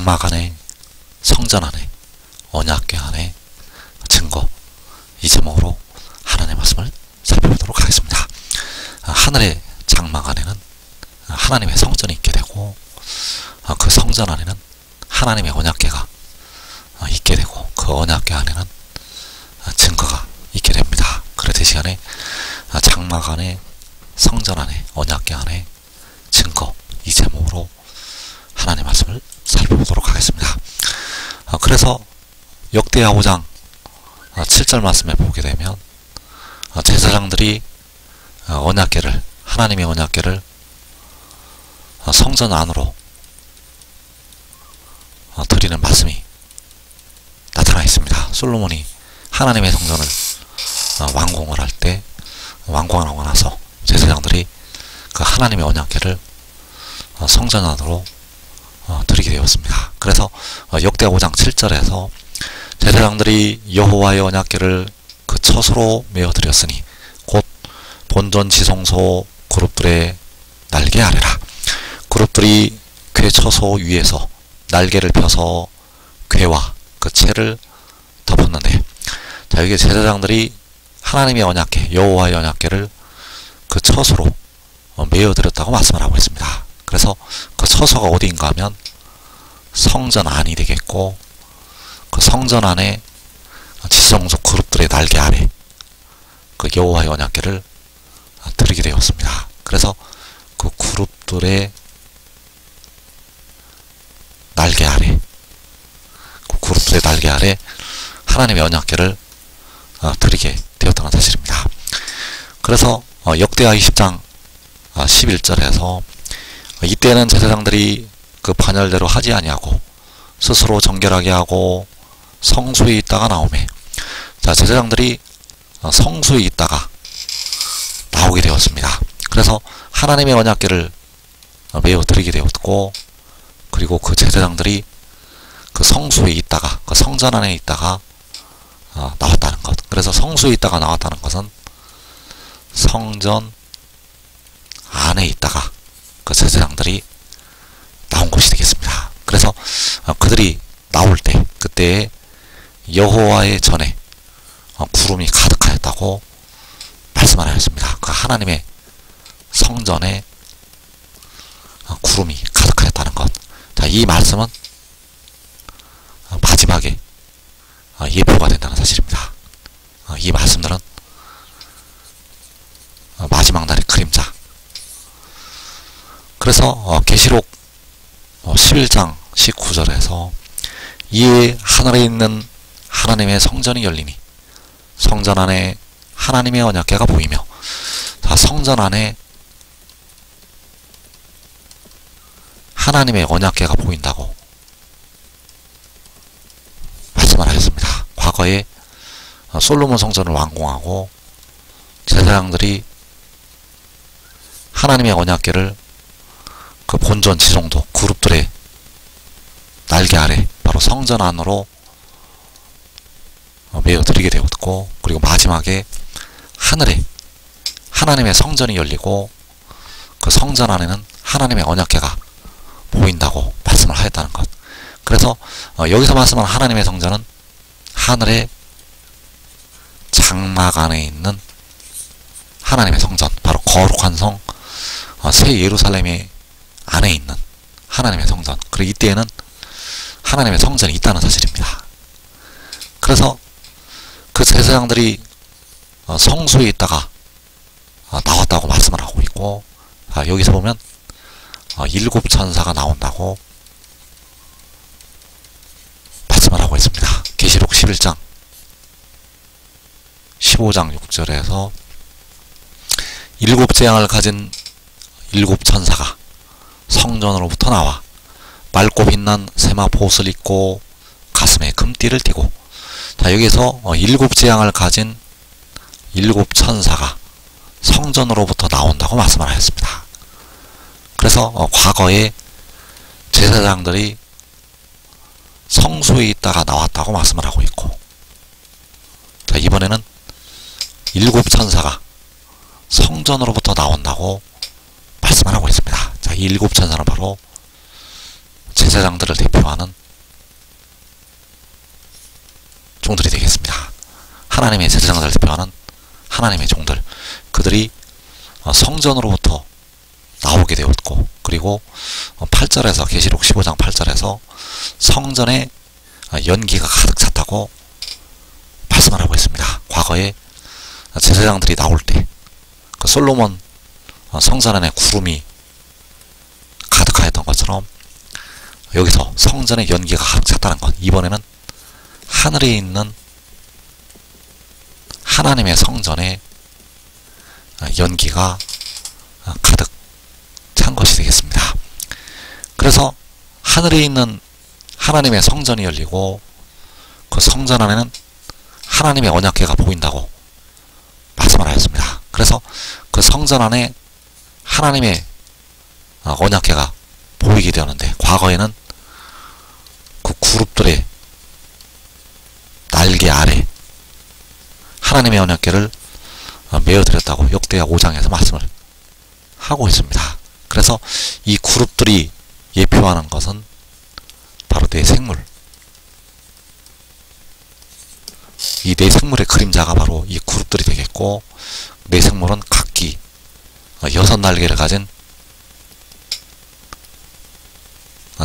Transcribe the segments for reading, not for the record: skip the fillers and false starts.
장막 안에, 성전 안에, 언약궤 안에 증거, 이 제목으로 하나님의 말씀을 살펴보도록 하겠습니다. 하늘의 장막 안에는 하나님의 성전이 있게 되고, 그 성전 안에는 하나님의 언약궤가 있게 되고, 그 언약궤 안에는 증거가 있게 됩니다. 그래서 이 시간에 장막 안에, 성전 안에, 언약궤 안에 증거, 이 제목으로 하나님의 말씀을 살펴보도록 하겠습니다. 그래서 역대하 5장 7절 말씀에 보게 되면 제사장들이 언약궤를, 하나님의 언약궤를 성전 안으로 드리는 말씀이 나타나 있습니다. 솔로몬이 하나님의 성전을 완공을 할 때, 완공하고 나서 제사장들이 그 하나님의 언약궤를 성전 안으로 드리게 되었습니다. 그래서 역대하 5장 7절에서 제사장들이 여호와의 언약궤를 그 처소로 메어 드렸으니 곧 본전 지성소 그룹들의 날개 아래라. 그룹들이 궤 처소 위에서 날개를 펴서 궤와 그 채를 덮었는데, 자, 여기 제사장들이 하나님의 언약궤, 여호와의 언약궤를 그 처소로 메어 드렸다고 말씀을 하고 있습니다. 그래서 그 처소가 어디인가 하면 성전 안이 되겠고, 그 성전 안에 지성소 그룹들의 날개 아래 그 여호와의 언약궤를 드리게 되었습니다. 그래서 그 그룹들의 날개 아래, 그 그룹들의 날개 아래 하나님의 언약궤를 드리게 되었다는 사실입니다. 그래서 역대하 20장 11절에서 이때는 제사장들이 그 반열대로 하지 아니하고 스스로 정결하게 하고 성소에 있다가 나오매. 자, 제사장들이 성소에 있다가 나오게 되었습니다. 그래서 하나님의 언약궤를 메어 드리게 되었고, 그리고 그 제사장들이 그 성소에 있다가, 그 성전 안에 있다가 나왔다는 것. 그래서 성소에 있다가 나왔다는 것은 성전 안에 있다가 그 제사장들이 나온 것이 되겠습니다. 그래서 그들이 나올 때, 그때에 여호와의 전에 구름이 가득하였다고 말씀을 하였습니다. 그 하나님의 성전에 구름이 가득하였다는 것. 자, 이 말씀은 마지막에 예표가 된다는 사실입니다. 이 말씀들은 마지막 날의 그림자. 그래서 계시록 11장 19절에서 이에 하늘에 있는 하나님의 성전이 열리니 성전 안에 하나님의 언약궤가 보이며, 자, 성전 안에 하나님의 언약궤가 보인다고 말씀을 하셨습니다. 과거에 솔로몬 성전을 완공하고 제사장들이 하나님의 언약궤를 그 본전 지성소 그룹들의 날개 아래 바로 성전 안으로 메어 드리게 되었고, 그리고 마지막에 하늘에 하나님의 성전이 열리고 그 성전 안에는 하나님의 언약궤가 보인다고 말씀을 하였다는 것. 그래서 여기서 말씀하는 하나님의 성전은 하늘의 장막 안에 있는 하나님의 성전, 바로 거룩한 성, 새 예루살렘의 안에 있는 하나님의 성전. 그리고 이때에는 하나님의 성전이 있다는 사실입니다. 그래서 그 제사장들이 성소에 있다가 나왔다고 말씀을 하고 있고, 여기서 보면 7 천사가 나온다고 말씀을 하고 있습니다. 계시록 11장 15장 6절에서 7 재앙을 가진 7 천사가 성전으로부터 나와 맑고 빛난 세마포 옷을 입고 가슴에 금띠를 띠고, 자, 여기서 7 재앙을 가진 7 천사가 성전으로부터 나온다고 말씀을 하였습니다. 그래서 과거에 제사장들이 성소에 있다가 나왔다고 말씀을 하고 있고, 자, 이번에는 7 천사가 성전으로부터 나온다고 말씀을 하고 있습니다. 자, 이 7 천사는 바로 제사장들을 대표하는 종들이 되겠습니다. 하나님의 제사장들을 대표하는 하나님의 종들, 그들이 성전으로부터 나오게 되었고, 그리고 8절에서 계시록 15장 8절에서 성전에 연기가 가득 찼다고 말씀을 하고 있습니다. 과거에 제사장들이 나올 때 그 솔로몬 성전 안에 구름이 가득하였던 것처럼 여기서 성전에 연기가 가득 찼다는 것, 이번에는 하늘에 있는 하나님의 성전에 연기가 가득 찬 것이 되겠습니다. 그래서 하늘에 있는 하나님의 성전이 열리고 그 성전 안에는 하나님의 언약궤가 보인다고 말씀을 하였습니다. 그래서 그 성전 안에 하나님의 언약궤가 보이게 되었는데, 과거에는 그 그룹들의 날개 아래 하나님의 언약궤를 메어드렸다고 역대하 5장에서 말씀을 하고 있습니다. 그래서 이 그룹들이 예표하는 것은 바로 내 생물, 이 내 생물의 그림자가 바로 이 그룹들이 되겠고, 내 생물은 각기 6날개를 가진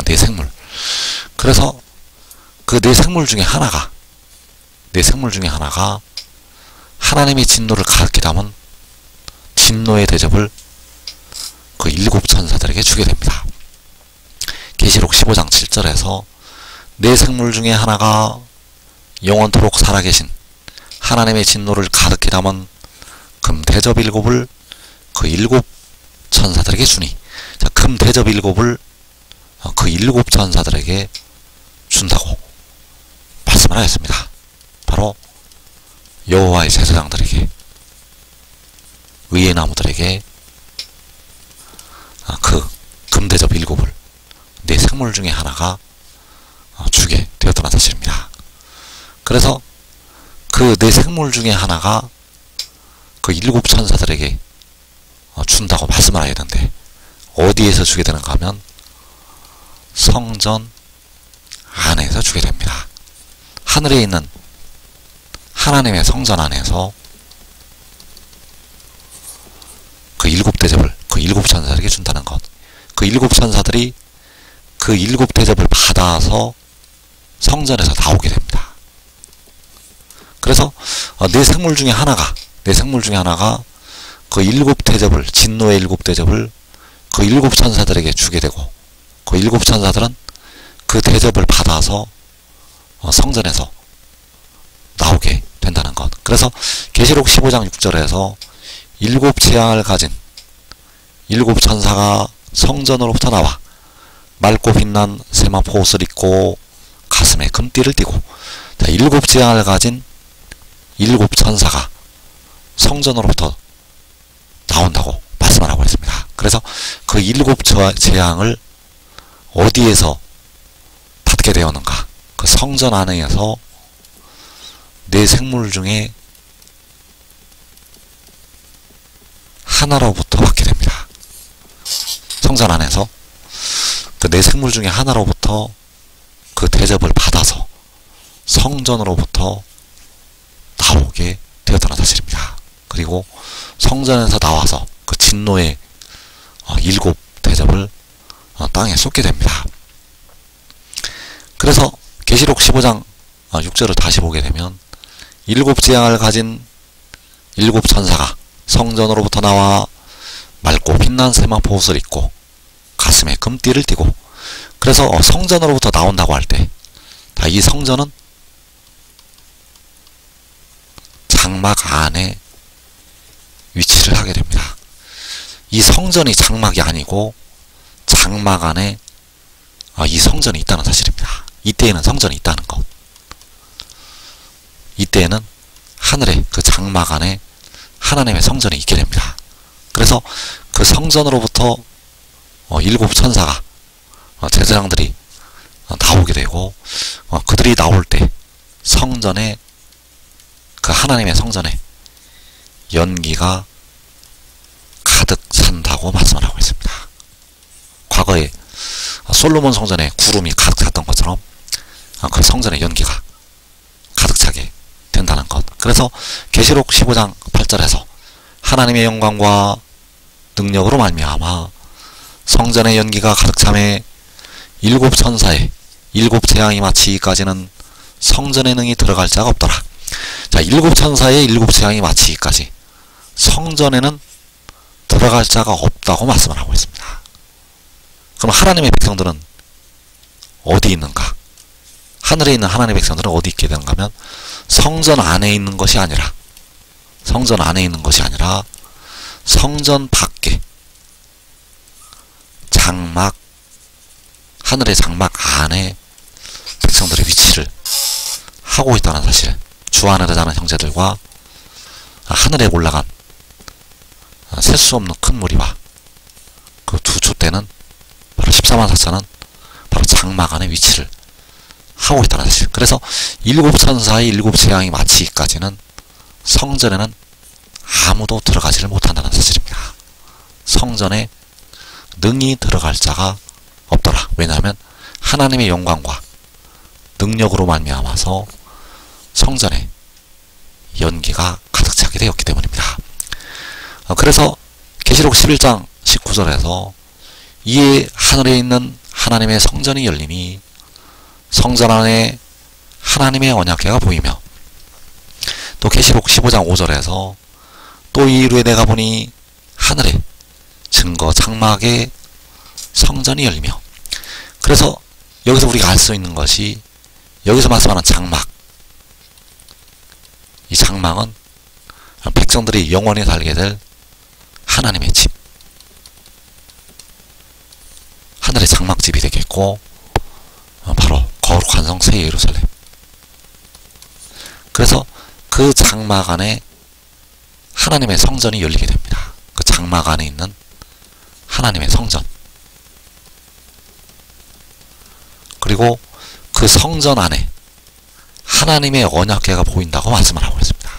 내 생물. 그래서 그 내 생물 중에 하나가 하나님의 진노를 가득히 담은 진노의 대접을 그 7천사들에게 주게 됩니다. 계시록 15장 7절에서 내 생물 중에 하나가 영원토록 살아계신 하나님의 진노를 가득히 담은 금 대접 7을 그 7천사들에게 주니, 자, 금 대접 7을 그 7천사들에게 준다고 말씀을 하였습니다. 바로 여호와의 제사장들에게, 의의 나무들에게 그 금대접 7을 내 생물 중에 하나가 주게 되었다는 사실입니다. 그래서 그 내 생물 중에 하나가 그 7천사들에게 준다고 말씀을 해야 되는데, 어디에서 주게 되는가 하면 성전 안에서 주게 됩니다. 하늘에 있는 하나님의 성전 안에서 그 7대접을 그 7천사들에게 준다는 것, 그 7천사들이 그 7대접을 받아서 성전에서 나오게 됩니다. 그래서 내 생물 중에 하나가 그 7대접을, 진노의 7대접을 그 7천사들에게 주게 되고, 그 7천사들은 그 대접을 받아서 성전에서 나오게 된다는 것. 그래서 계시록 15장 6절에서 7재앙을 가진 7천사가 성전으로부터 나와 맑고 빛난 세마포 옷을 입고 가슴에 금띠를 띠고, 자, 7재앙을 가진 7천사가 성전으로부터 나온다고 말씀을 하고 있습니다. 그래서 그 7재앙을 어디에서 받게 되었는가? 그 성전 안에서 내 생물 중에 하나로부터 받게 됩니다. 성전 안에서 그 내 생물 중에 하나로부터 그 대접을 받아서 성전으로부터 나오게 되었다는 사실입니다. 그리고 성전에서 나와서 그 진노의 7 대접을 땅에 쏟게 됩니다. 그래서 계시록 15장 6절을 다시 보게 되면 7재앙을 가진 7천사가 성전으로부터 나와 맑고 빛난 세마포 옷을 입고 가슴에 금띠를 띠고, 그래서 성전으로부터 나온다고 할 때 이 성전은 장막 안에 위치를 하게 됩니다. 이 성전이 장막이 아니고 장막 안에 이 성전이 있다는 사실입니다. 이때에는 성전이 있다는 것. 이때에는 하늘에 그 장막 안에 하나님의 성전이 있게 됩니다. 그래서 그 성전으로부터 7천사가 제사장들이 나오게 되고, 그들이 나올 때 성전에, 그 하나님의 성전에 연기가 가득 찬다고 말씀을 하고 있습니다. 과거에 솔로몬 성전에 구름이 가득 찼던 것처럼 그 성전에 연기가 가득 차게 그래서 계시록 15장 8절에서 하나님의 영광과 능력으로 말미암아 성전의 연기가 가득 차매 일곱 천사의 일곱 재앙이 마치기까지는 성전의 능히 들어갈 자가 없더라. 자, 일곱 천사의 일곱 재앙이 마치기까지 성전에는 들어갈 자가 없다고 말씀을 하고 있습니다. 그럼 하나님의 백성들은 어디 있는가? 하늘에 있는 하나님의 백성들은 어디 있게 되는가 하면 성전 안에 있는 것이 아니라 성전 밖에 장막, 하늘의 장막 안에 백성들의 위치를 하고 있다는 사실, 주 하늘에 사는 형제들과 하늘에 올라간 셀 수 없는 큰 무리와 그 두 촛대는 바로 14만 4천은 바로 장막 안에 위치를 하고 있다는 사실. 그래서 일곱 천사의 일곱 재앙이 마치기까지는 성전에는 아무도 들어가지를 못한다는 사실입니다. 성전에 능히 들어갈 자가 없더라. 왜냐하면 하나님의 영광과 능력으로 말미암아서 성전에 연기가 가득 차게 되었기 때문입니다. 그래서 계시록 11장 19절에서 이에 하늘에 있는 하나님의 성전이 열리니 성전 안에 하나님의 언약궤가 보이며, 또 계시록 15장 5절에서 또 이 이후에 내가 보니 하늘에 증거 장막의 성전이 열리며, 그래서 여기서 우리가 알 수 있는 것이 여기서 말씀하는 장막, 이 장막은 백성들이 영원히 살게 될 하나님의 집, 하늘의 장막집이 되겠고 바로 거룩한 성 새 예루살렘. 그래서 그 장막 안에 하나님의 성전이 열리게 됩니다. 그 장막 안에 있는 하나님의 성전, 그리고 그 성전 안에 하나님의 언약궤가 보인다고 말씀을 하고 있습니다.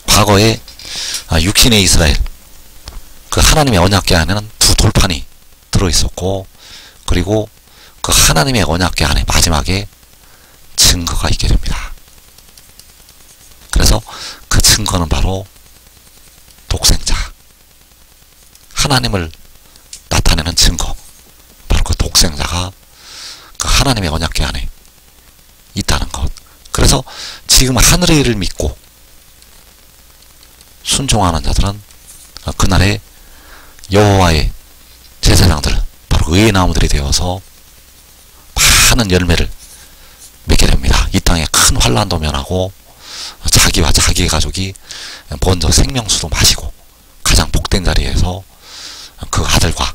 과거에 육신의 이스라엘, 그 하나님의 언약궤 안에는 두 돌판이 들어있었고, 그리고 그 하나님의 언약궤 안에 마지막에 증거가 있게 됩니다. 그래서 그 증거는 바로 독생자, 하나님을 나타내는 증거, 바로 그 독생자가 그 하나님의 언약궤 안에 있다는 것. 그래서 지금 하늘의 일을 믿고 순종하는 자들은 그날에 여호와의 제사장들, 바로 의의 나무들이 되어서 많은 열매를 맺게 됩니다. 이 땅에 큰 환난도 면하고 자기와 자기의 가족이 먼저 생명수도 마시고 가장 복된 자리에서 그 아들과